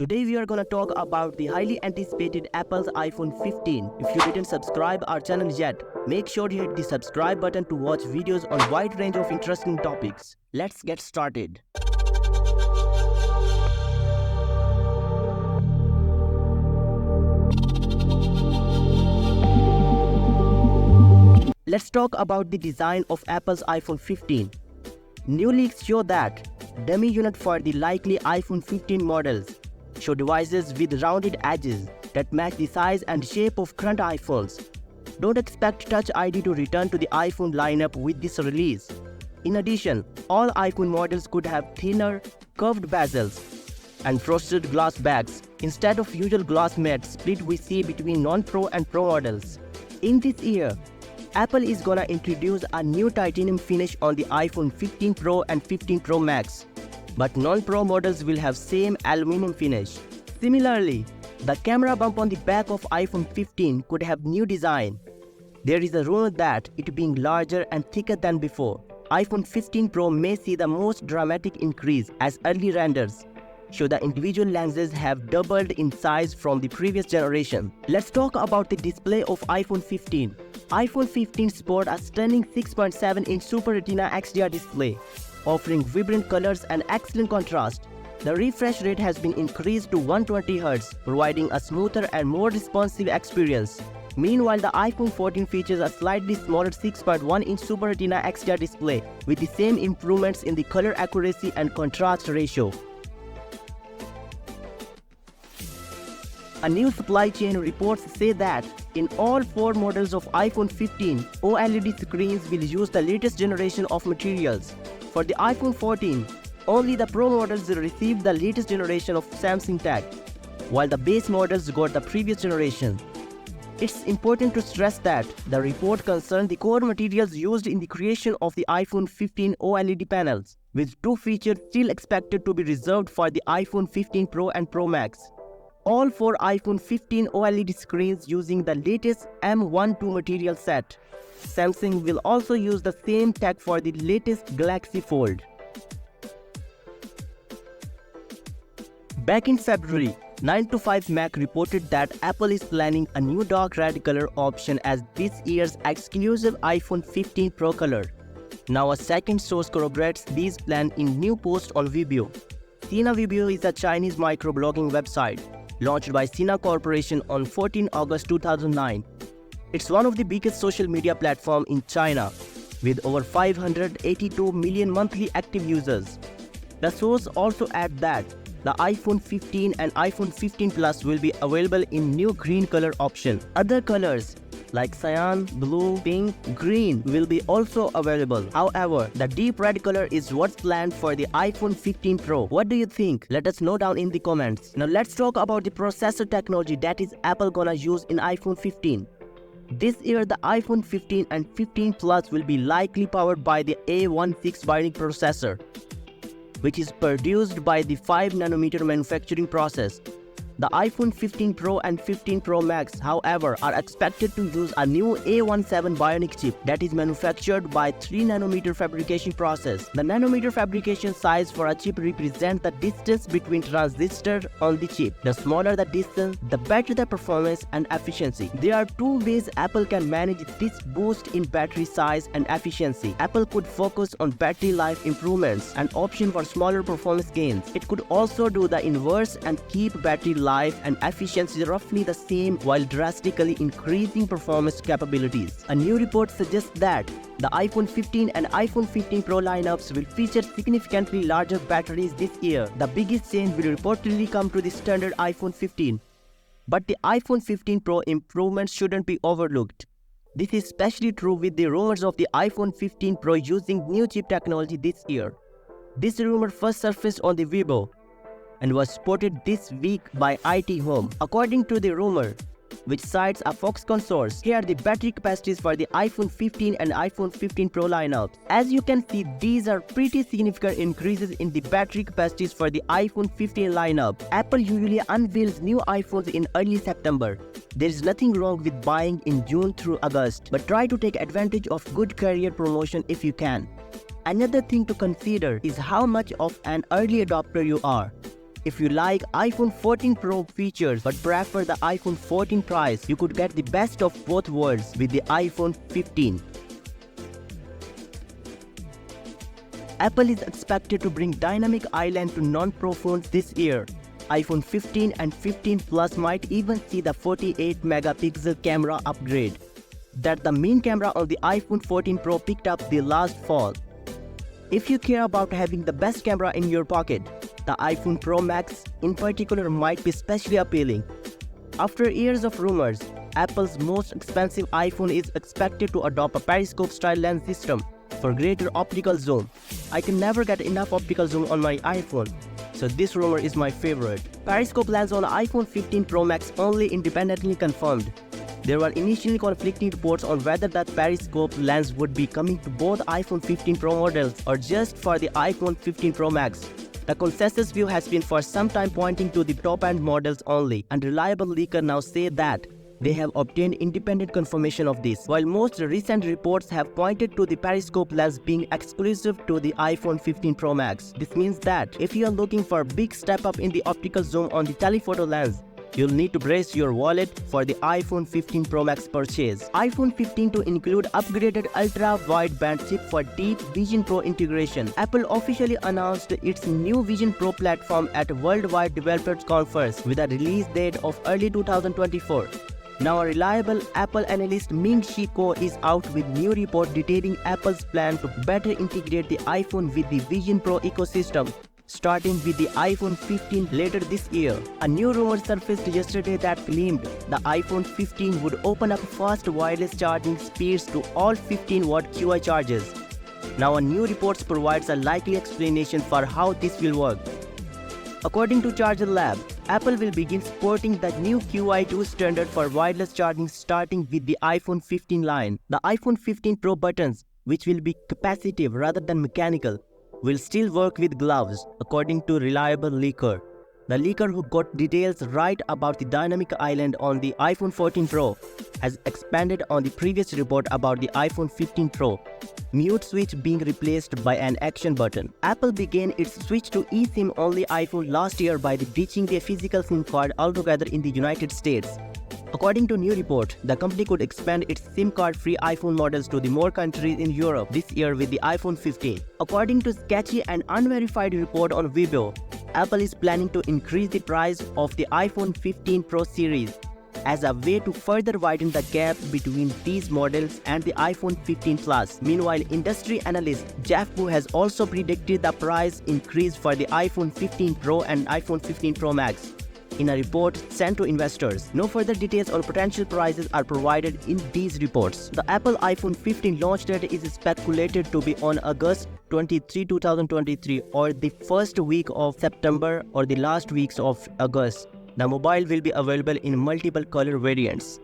Today we are gonna talk about the highly anticipated Apple's iPhone 15. If you didn't subscribe our channel yet, make sure you hit the subscribe button to watch videos on a wide range of interesting topics. Let's get started. Let's talk about the design of Apple's iPhone 15. New leaks show that dummy unit for the likely iPhone 15 models show devices with rounded edges that match the size and shape of current iPhones. Don't expect Touch ID to return to the iPhone lineup with this release. In addition, all iPhone models could have thinner, curved bezels and frosted glass backs instead of usual glass matte split we see between non-Pro and Pro models. In this year, Apple is gonna introduce a new titanium finish on the iPhone 15 Pro and 15 Pro Max, but non-Pro models will have same aluminum finish. Similarly, the camera bump on the back of iPhone 15 could have new design. There is a rumor that it being larger and thicker than before. iPhone 15 Pro may see the most dramatic increase as early renders show the individual lenses have doubled in size from the previous generation. Let's talk about the display of iPhone 15. iPhone 15 sports a stunning 6.7-inch Super Retina XDR display, offering vibrant colors and excellent contrast. The refresh rate has been increased to 120Hz, providing a smoother and more responsive experience. Meanwhile, the iPhone 14 features a slightly smaller 6.1-inch Super Retina XDR display with the same improvements in the color accuracy and contrast ratio. A new supply chain reports say that in all 4 models of iPhone 15, OLED screens will use the latest generation of materials. For the iPhone 14, only the Pro models will receive the latest generation of Samsung tech, while the base models got the previous generation. It's important to stress that the report concerns the core materials used in the creation of the iPhone 15 OLED panels, with 2 features still expected to be reserved for the iPhone 15 Pro and Pro Max. All 4 iPhone 15 OLED screens using the latest M12 material set. Samsung will also use the same tech for the latest Galaxy Fold. Back in February, 9to5Mac reported that Apple is planning a new dark red color option as this year's exclusive iPhone 15 Pro color. Now a second source corroborates these plans in new post on Vimeo. Sina Vimeo is a Chinese microblogging website launched by Sina Corporation on 14 August 2009. It's one of the biggest social media platforms in China, with over 582 million monthly active users. The source also adds that the iPhone 15 and iPhone 15 Plus will be available in new green color option. Other colors like cyan, blue, pink, green will be also available. However, the deep red color is what's planned for the iPhone 15 Pro. What do you think? Let us know down in the comments. Now let's talk about the processor technology that is Apple gonna use in iPhone 15. This year, the iPhone 15 and 15 Plus will be likely powered by the A16 Bionic processor, which is produced by the 5nm manufacturing process. The iPhone 15 Pro and 15 Pro Max, however, are expected to use a new A17 Bionic chip that is manufactured by 3nm fabrication process. The nanometer fabrication size for a chip represents the distance between transistors on the chip. The smaller the distance, the better the performance and efficiency. There are 2 ways Apple can manage this boost in battery size and efficiency. Apple could focus on battery life improvements, an option for smaller performance gains. It could also do the inverse and keep battery life and efficiency roughly the same while drastically increasing performance capabilities. A new report suggests that the iPhone 15 and iPhone 15 Pro lineups will feature significantly larger batteries this year. The biggest change will reportedly come to the standard iPhone 15. But the iPhone 15 Pro improvements shouldn't be overlooked. This is especially true with the rumors of the iPhone 15 Pro using new chip technology this year. This rumor first surfaced on the Weibo and was spotted this week by IT Home. According to the rumor, which cites a Foxconn source, here are the battery capacities for the iPhone 15 and iPhone 15 Pro lineups. As you can see, these are pretty significant increases in the battery capacities for the iPhone 15 lineup. Apple usually unveils new iPhones in early September. There is nothing wrong with buying in June through August, but try to take advantage of good career promotion if you can. Another thing to consider is how much of an early adopter you are. If you like iPhone 14 Pro features but prefer the iPhone 14 price, you could get the best of both worlds with the iPhone 15. Apple is expected to bring dynamic island to non-Pro phones this year. iPhone 15 and 15 Plus might even see the 48-megapixel camera upgrade that the main camera on the iPhone 14 Pro picked up the last fall. If you care about having the best camera in your pocket, the iPhone Pro Max in particular might be especially appealing. After years of rumors, Apple's most expensive iPhone is expected to adopt a Periscope-style lens system for greater optical zoom. I can never get enough optical zoom on my iPhone, so this rumor is my favorite. Periscope lens on iPhone 15 Pro Max only independently confirmed. There were initially conflicting reports on whether that Periscope lens would be coming to both iPhone 15 Pro models or just for the iPhone 15 Pro Max. The consensus view has been for some time pointing to the top-end models only, and reliable leakers now say that they have obtained independent confirmation of this, while most recent reports have pointed to the Periscope lens being exclusive to the iPhone 15 Pro Max. This means that if you are looking for a big step up in the optical zoom on the telephoto lens, you'll need to brace your wallet for the iPhone 15 Pro Max purchase. iPhone 15 to include upgraded ultra-wideband chip for deep Vision Pro integration. Apple officially announced its new Vision Pro platform at Worldwide Developers Conference with a release date of early 2024. Now a reliable Apple analyst Ming-Chi Kuo is out with new report detailing Apple's plan to better integrate the iPhone with the Vision Pro ecosystem, starting with the iPhone 15 later this year. A new rumor surfaced yesterday that claimed the iPhone 15 would open up fast wireless charging speeds to all 15-watt QI chargers. Now a new report provides a likely explanation for how this will work. According to Charger Lab, Apple will begin supporting the new QI2 standard for wireless charging starting with the iPhone 15 line. The iPhone 15 Pro buttons, which will be capacitive rather than mechanical, will still work with gloves, according to reliable leaker. The leaker who got details right about the dynamic island on the iPhone 14 Pro has expanded on the previous report about the iPhone 15 Pro mute switch being replaced by an action button. Apple began its switch to eSIM-only iPhone last year by ditching their physical SIM card altogether in the United States. According to new report, the company could expand its SIM card-free iPhone models to the more countries in Europe this year with the iPhone 15. According to sketchy and unverified report on Weibo, Apple is planning to increase the price of the iPhone 15 Pro series as a way to further widen the gap between these models and the iPhone 15 Plus. Meanwhile, industry analyst Jeff Wu has also predicted the price increase for the iPhone 15 Pro and iPhone 15 Pro Max in a report sent to investors. No further details on potential prices are provided in these reports. The Apple iPhone 15 launch date is speculated to be on August 23, 2023 or the first week of September or the last weeks of August. The mobile will be available in multiple color variants.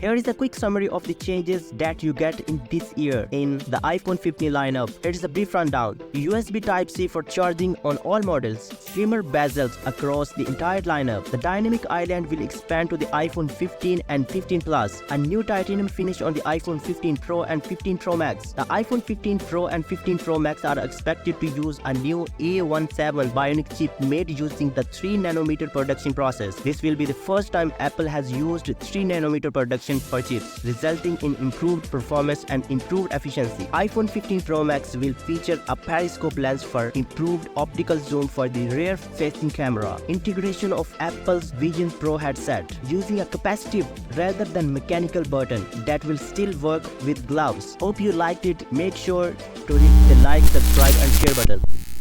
Here is a quick summary of the changes that you get in this year in the iPhone 15 lineup. It is a brief rundown. USB Type-C for charging on all models. Trimmer bezels across the entire lineup. The dynamic island will expand to the iPhone 15 and 15 Plus. A new titanium finish on the iPhone 15 Pro and 15 Pro Max. The iPhone 15 Pro and 15 Pro Max are expected to use a new A17 Bionic chip made using the 3nm production process. This will be the first time Apple has used 3nm production for chips, resulting in improved performance and improved efficiency. iPhone 15 Pro Max will feature a Periscope lens for improved optical zoom for the rear-facing camera. Integration of Apple's Vision Pro headset using a capacitive rather than mechanical button that will still work with gloves. Hope you liked it. Make sure to hit the like, subscribe and share button.